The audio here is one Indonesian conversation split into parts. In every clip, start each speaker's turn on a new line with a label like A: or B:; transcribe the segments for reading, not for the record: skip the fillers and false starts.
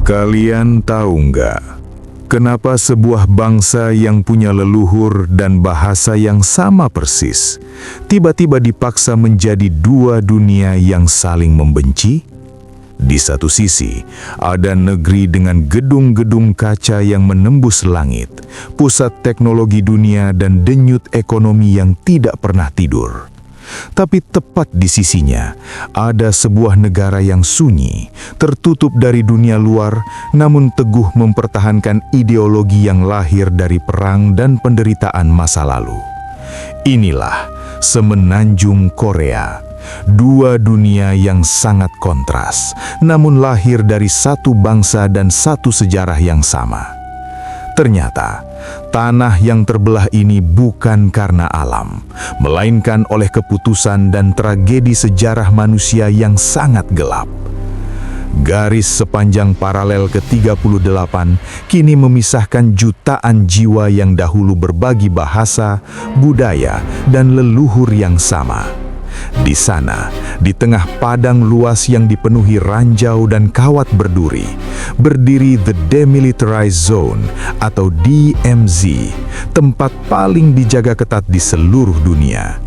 A: Kalian tahu nggak, kenapa sebuah bangsa yang punya leluhur dan bahasa yang sama persis, tiba-tiba dipaksa menjadi dua dunia yang saling membenci? Di satu sisi, ada negeri dengan gedung-gedung kaca yang menembus langit, pusat teknologi dunia dan denyut ekonomi yang tidak pernah tidur. Tapi tepat di sisinya, ada sebuah negara yang sunyi, tertutup dari dunia luar, namun teguh mempertahankan ideologi yang lahir dari perang dan penderitaan masa lalu. Inilah semenanjung Korea, dua dunia yang sangat kontras, namun lahir dari satu bangsa dan satu sejarah yang sama. Ternyata, tanah yang terbelah ini bukan karena alam, melainkan oleh keputusan dan tragedi sejarah manusia yang sangat gelap. Garis sepanjang paralel ke-38 kini memisahkan jutaan jiwa yang dahulu berbagi bahasa, budaya, dan leluhur yang sama. Di sana, di tengah padang luas yang dipenuhi ranjau dan kawat berduri, berdiri The Demilitarized Zone atau DMZ, tempat paling dijaga ketat di seluruh dunia.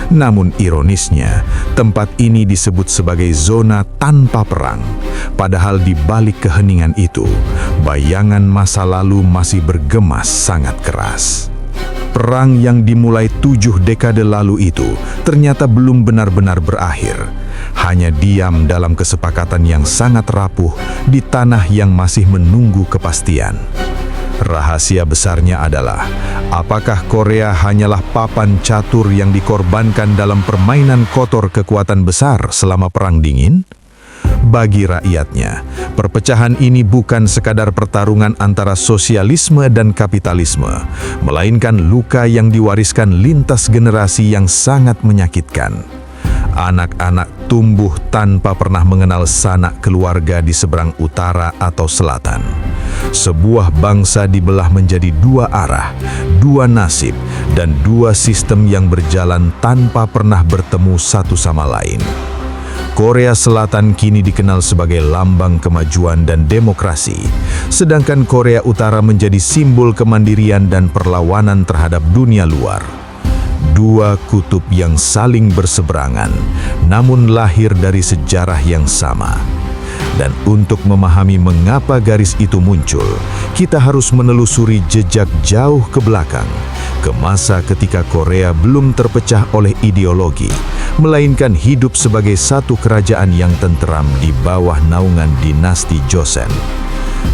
A: Namun ironisnya, tempat ini disebut sebagai zona tanpa perang. Padahal di balik keheningan itu, bayangan masa lalu masih bergemas sangat keras. Perang yang dimulai 7 dekade lalu itu ternyata belum benar-benar berakhir. Hanya diam dalam kesepakatan yang sangat rapuh di tanah yang masih menunggu kepastian. Rahasia besarnya adalah, apakah Korea hanyalah papan catur yang dikorbankan dalam permainan kotor kekuatan besar selama Perang Dingin? Bagi rakyatnya, perpecahan ini bukan sekadar pertarungan antara sosialisme dan kapitalisme, melainkan luka yang diwariskan lintas generasi yang sangat menyakitkan. Anak-anak tumbuh tanpa pernah mengenal sanak keluarga di seberang utara atau selatan. Sebuah bangsa dibelah menjadi dua arah, dua nasib, dan dua sistem yang berjalan tanpa pernah bertemu satu sama lain. Korea Selatan kini dikenal sebagai lambang kemajuan dan demokrasi, sedangkan Korea Utara menjadi simbol kemandirian dan perlawanan terhadap dunia luar. Dua kutub yang saling berseberangan, namun lahir dari sejarah yang sama. Dan untuk memahami mengapa garis itu muncul, kita harus menelusuri jejak jauh ke belakang, ke masa ketika Korea belum terpecah oleh ideologi, melainkan hidup sebagai satu kerajaan yang tenteram di bawah naungan dinasti Joseon.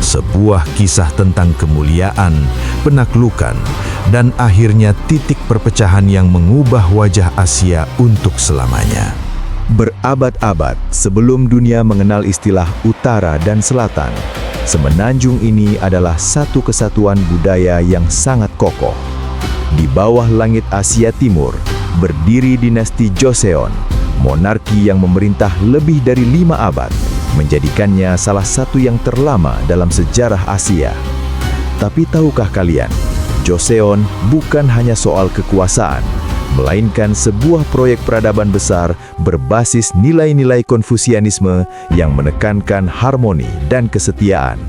A: Sebuah kisah tentang kemuliaan, penaklukan, dan akhirnya titik perpecahan yang mengubah wajah Asia untuk selamanya.
B: Berabad-abad sebelum dunia mengenal istilah utara dan selatan, semenanjung ini adalah satu kesatuan budaya yang sangat kokoh. Di bawah langit Asia Timur, berdiri dinasti Joseon, monarki yang memerintah lebih dari 5 abad, menjadikannya salah satu yang terlama dalam sejarah Asia. Tapi tahukah kalian, Joseon bukan hanya soal kekuasaan, melainkan sebuah proyek peradaban besar berbasis nilai-nilai Konfusianisme yang menekankan harmoni dan kesetiaan.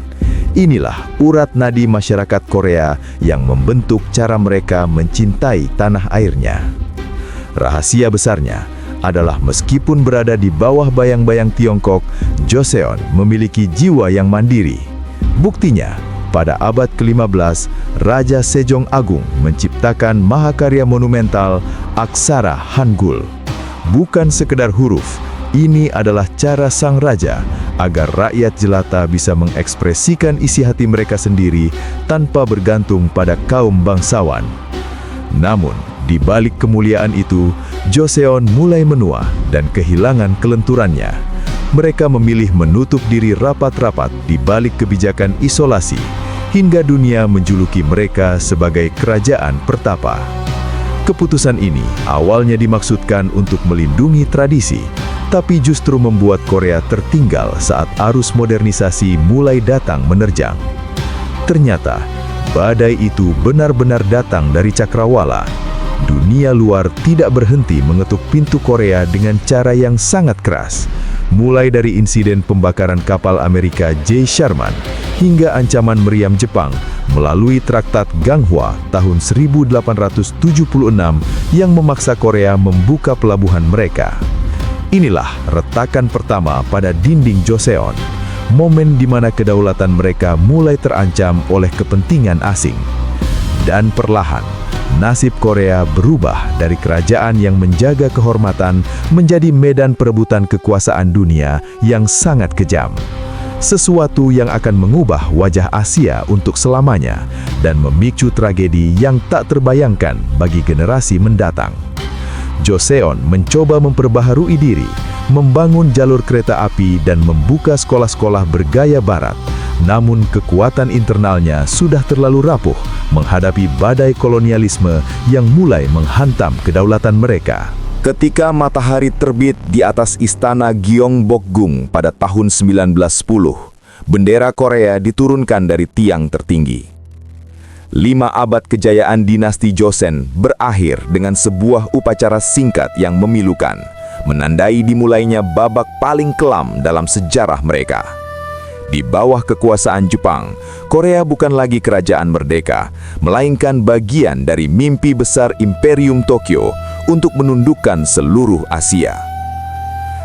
B: Inilah urat nadi masyarakat Korea yang membentuk cara mereka mencintai tanah airnya. Rahasia besarnya adalah meskipun berada di bawah bayang-bayang Tiongkok, Joseon memiliki jiwa yang mandiri. Buktinya, pada abad ke-15, Raja Sejong Agung menciptakan mahakarya monumental Aksara Hangul. Bukan sekedar huruf, ini adalah cara sang raja agar rakyat jelata bisa mengekspresikan isi hati mereka sendiri tanpa bergantung pada kaum bangsawan. Namun, di balik kemuliaan itu, Joseon mulai menua dan kehilangan kelenturannya. Mereka memilih menutup diri rapat-rapat di balik kebijakan isolasi, hingga dunia menjuluki mereka sebagai kerajaan pertapa. Keputusan ini awalnya dimaksudkan untuk melindungi tradisi, tapi justru membuat Korea tertinggal saat arus modernisasi mulai datang menerjang. Ternyata, badai itu benar-benar datang dari cakrawala. Dunia luar tidak berhenti mengetuk pintu Korea dengan cara yang sangat keras. mulai dari insiden pembakaran kapal Amerika J. Sherman hingga ancaman meriam Jepang melalui Traktat Ganghwa tahun 1876 yang memaksa Korea membuka pelabuhan mereka. Inilah retakan pertama pada dinding Joseon, momen di mana kedaulatan mereka mulai terancam oleh kepentingan asing. Dan perlahan, nasib Korea berubah dari kerajaan yang menjaga kehormatan menjadi medan perebutan kekuasaan dunia yang sangat kejam. Sesuatu yang akan mengubah wajah Asia untuk selamanya dan memicu tragedi yang tak terbayangkan bagi generasi mendatang. Joseon mencoba memperbaharui diri, membangun jalur kereta api dan membuka sekolah-sekolah bergaya barat. Namun kekuatan internalnya sudah terlalu rapuh menghadapi badai kolonialisme yang mulai menghantam kedaulatan mereka.
C: Ketika matahari terbit di atas istana Gyeongbokgung pada tahun 1910, bendera Korea diturunkan dari tiang tertinggi. 5 abad kejayaan dinasti Joseon berakhir dengan sebuah upacara singkat yang memilukan, menandai dimulainya babak paling kelam dalam sejarah mereka. Di bawah kekuasaan Jepang, Korea bukan lagi kerajaan merdeka, melainkan bagian dari mimpi besar Imperium Tokyo untuk menundukkan seluruh Asia.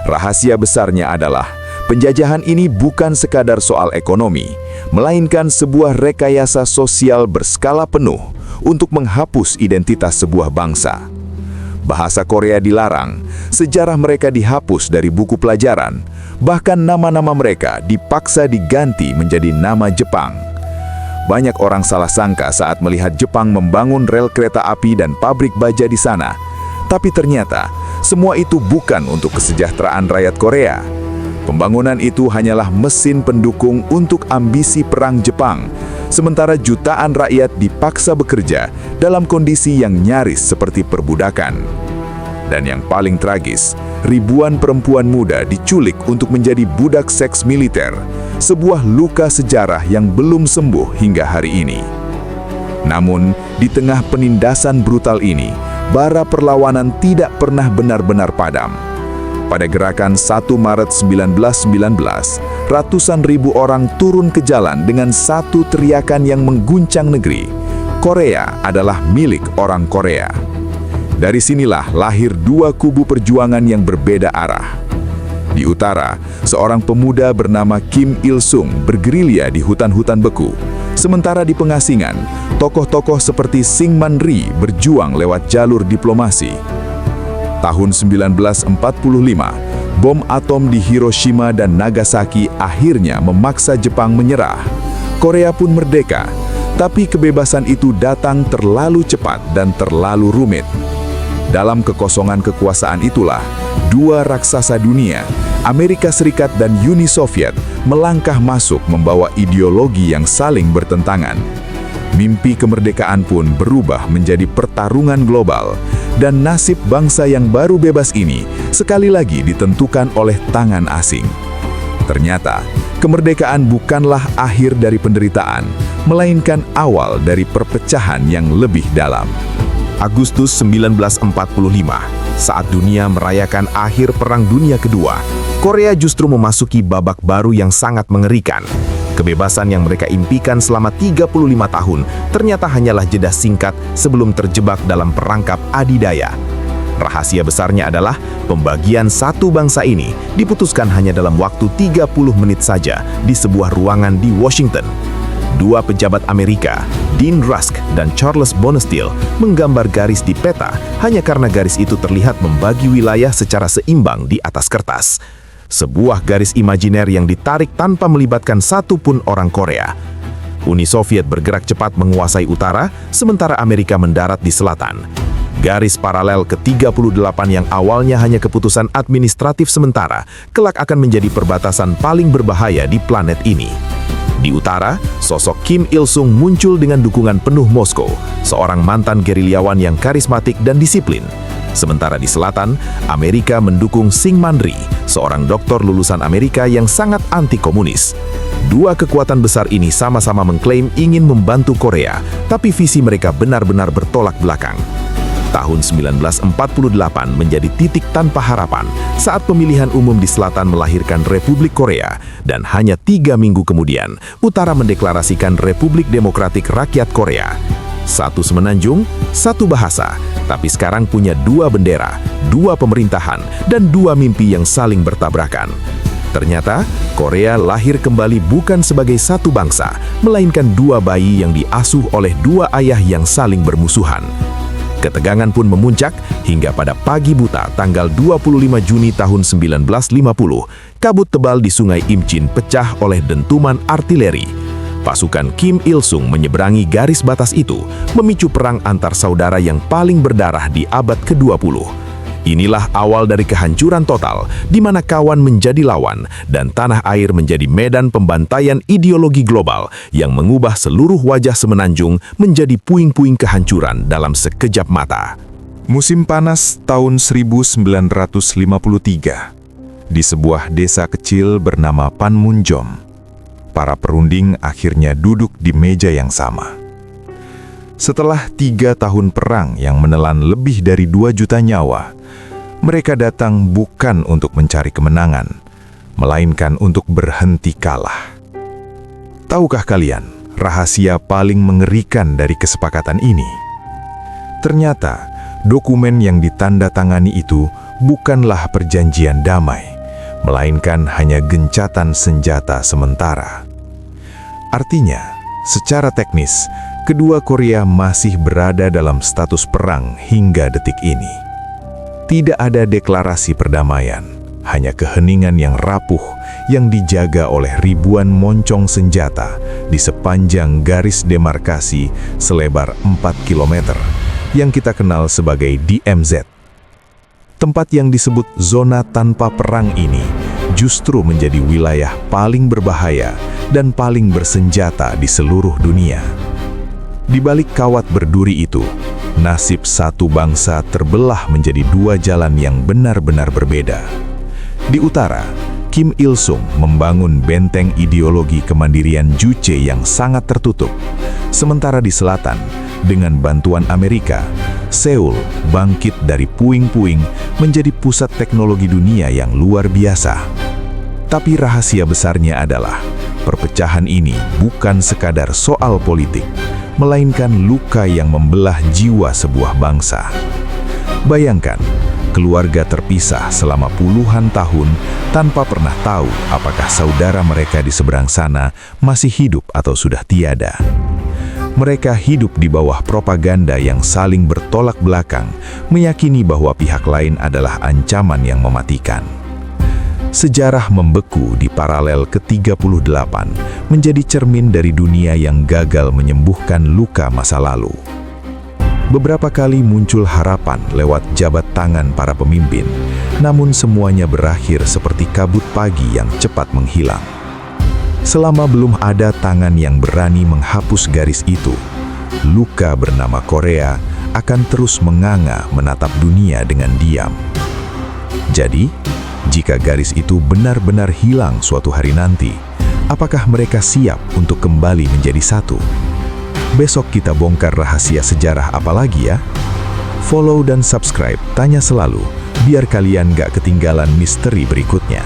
C: Rahasia besarnya adalah, penjajahan ini bukan sekadar soal ekonomi, melainkan sebuah rekayasa sosial berskala penuh untuk menghapus identitas sebuah bangsa. Bahasa Korea dilarang, sejarah mereka dihapus dari buku pelajaran, bahkan nama-nama mereka dipaksa diganti menjadi nama Jepang. Banyak orang salah sangka saat melihat Jepang membangun rel kereta api dan pabrik baja di sana. Tapi ternyata, semua itu bukan untuk kesejahteraan rakyat Korea. Pembangunan itu hanyalah mesin pendukung untuk ambisi perang Jepang, sementara jutaan rakyat dipaksa bekerja dalam kondisi yang nyaris seperti perbudakan. Dan yang paling tragis, ribuan perempuan muda diculik untuk menjadi budak seks militer, sebuah luka sejarah yang belum sembuh hingga hari ini. Namun, di tengah penindasan brutal ini, bara perlawanan tidak pernah benar-benar padam. Pada gerakan 1 Maret 1919, ratusan ribu orang turun ke jalan dengan satu teriakan yang mengguncang negeri. Korea adalah milik orang Korea. Dari sinilah lahir dua kubu perjuangan yang berbeda arah. Di utara, seorang pemuda bernama Kim Il-sung bergerilya di hutan-hutan beku. Sementara di pengasingan, tokoh-tokoh seperti Syngman Rhee berjuang lewat jalur diplomasi. Tahun 1945, bom atom di Hiroshima dan Nagasaki akhirnya memaksa Jepang menyerah. Korea pun merdeka, tapi kebebasan itu datang terlalu cepat dan terlalu rumit. Dalam kekosongan kekuasaan itulah, dua raksasa dunia, Amerika Serikat dan Uni Soviet, melangkah masuk membawa ideologi yang saling bertentangan. Mimpi kemerdekaan pun berubah menjadi pertarungan global, dan nasib bangsa yang baru bebas ini sekali lagi ditentukan oleh tangan asing. Ternyata, kemerdekaan bukanlah akhir dari penderitaan, melainkan awal dari perpecahan yang lebih dalam.
D: Agustus 1945, saat dunia merayakan akhir Perang Dunia Kedua, Korea justru memasuki babak baru yang sangat mengerikan. Kebebasan yang mereka impikan selama 35 tahun ternyata hanyalah jeda singkat sebelum terjebak dalam perangkap adidaya. Rahasia besarnya adalah pembagian satu bangsa ini diputuskan hanya dalam waktu 30 menit saja di sebuah ruangan di Washington. Dua pejabat Amerika, Dean Rusk dan Charles Bonesteel, menggambar garis di peta hanya karena garis itu terlihat membagi wilayah secara seimbang di atas kertas. Sebuah garis imajiner yang ditarik tanpa melibatkan satupun orang Korea. Uni Soviet bergerak cepat menguasai utara, sementara Amerika mendarat di selatan. Garis paralel ke-38 yang awalnya hanya keputusan administratif sementara, kelak akan menjadi perbatasan paling berbahaya di planet ini. Di utara, sosok Kim Il-sung muncul dengan dukungan penuh Moskow, seorang mantan gerilyawan yang karismatik dan disiplin. Sementara di selatan, Amerika mendukung Syngman Rhee, seorang doktor lulusan Amerika yang sangat anti-komunis. Dua kekuatan besar ini sama-sama mengklaim ingin membantu Korea, tapi visi mereka benar-benar bertolak belakang. Tahun 1948 menjadi titik tanpa harapan saat pemilihan umum di selatan melahirkan Republik Korea, dan hanya 3 minggu kemudian, utara mendeklarasikan Republik Demokratik Rakyat Korea. Satu semenanjung, satu bahasa, tapi sekarang punya 2 bendera, 2 pemerintahan, dan 2 mimpi yang saling bertabrakan. Ternyata, Korea lahir kembali bukan sebagai satu bangsa, melainkan 2 bayi yang diasuh oleh 2 ayah yang saling bermusuhan. Ketegangan pun memuncak hingga pada pagi buta tanggal 25 Juni tahun 1950, kabut tebal di Sungai Imchin pecah oleh dentuman artileri. Pasukan Kim Il-sung menyeberangi garis batas itu, memicu perang antar saudara yang paling berdarah di abad ke-20. Inilah awal dari kehancuran total, di mana kawan menjadi lawan dan tanah air menjadi medan pembantaian ideologi global yang mengubah seluruh wajah semenanjung menjadi puing-puing kehancuran dalam sekejap mata.
A: Musim panas tahun 1953. Di sebuah desa kecil bernama Panmunjom, para perunding akhirnya duduk di meja yang sama. Setelah 3 tahun perang yang menelan lebih dari 2 juta nyawa, mereka datang bukan untuk mencari kemenangan, melainkan untuk berhenti kalah. Tahukah kalian rahasia paling mengerikan dari kesepakatan ini? Ternyata, dokumen yang ditandatangani itu bukanlah perjanjian damai, melainkan hanya gencatan senjata sementara. Artinya, secara teknis, kedua Korea masih berada dalam status perang hingga detik ini. Tidak ada deklarasi perdamaian, hanya keheningan yang rapuh yang dijaga oleh ribuan moncong senjata di sepanjang garis demarkasi selebar 4 km yang kita kenal sebagai DMZ. Tempat yang disebut zona tanpa perang ini justru menjadi wilayah paling berbahaya dan paling bersenjata di seluruh dunia. Di balik kawat berduri itu, nasib satu bangsa terbelah menjadi 2 jalan yang benar-benar berbeda. Di utara, Kim Il-sung membangun benteng ideologi kemandirian Juche yang sangat tertutup. Sementara di selatan, dengan bantuan Amerika, Seoul bangkit dari puing-puing menjadi pusat teknologi dunia yang luar biasa. Tapi rahasia besarnya adalah, perpecahan ini bukan sekadar soal politik, melainkan luka yang membelah jiwa sebuah bangsa. Bayangkan, keluarga terpisah selama puluhan tahun tanpa pernah tahu apakah saudara mereka di seberang sana masih hidup atau sudah tiada. Mereka hidup di bawah propaganda yang saling bertolak belakang, meyakini bahwa pihak lain adalah ancaman yang mematikan. Sejarah membeku di paralel ke-38 menjadi cermin dari dunia yang gagal menyembuhkan luka masa lalu. Beberapa kali muncul harapan lewat jabat tangan para pemimpin, namun semuanya berakhir seperti kabut pagi yang cepat menghilang. Selama belum ada tangan yang berani menghapus garis itu, luka bernama Korea akan terus menganga menatap dunia dengan diam. Jadi, jika garis itu benar-benar hilang suatu hari nanti, apakah mereka siap untuk kembali menjadi satu? Besok kita bongkar rahasia sejarah apa lagi ya? Follow dan subscribe Tanya Selalu, biar kalian gak ketinggalan misteri berikutnya.